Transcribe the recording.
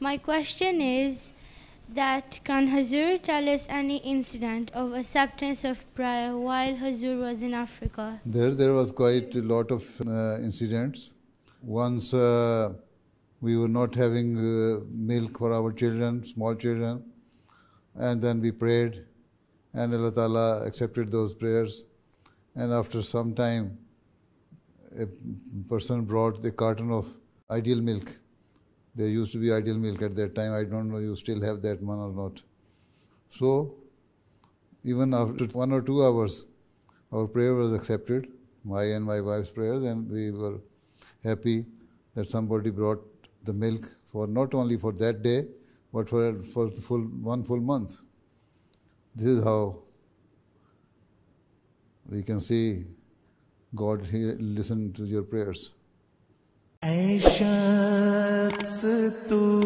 My question is that can Huzoor tell us any incident of acceptance of prayer while Huzoor was in Africa? There was quite a lot of incidents. Once we were not having milk for our children, small children, and then we prayed, and Allah Ta'ala accepted those prayers. And after some time, a person brought the carton of ideal milk. There used to be ideal milk at that time. I don't know you still have that one or not. So, even after 1 or 2 hours, our prayer was accepted, my and my wife's prayers, and we were happy that somebody brought the milk for not only for that day, but for one full month. This is how we can see God listen to your prayers. ऐ शख्स तू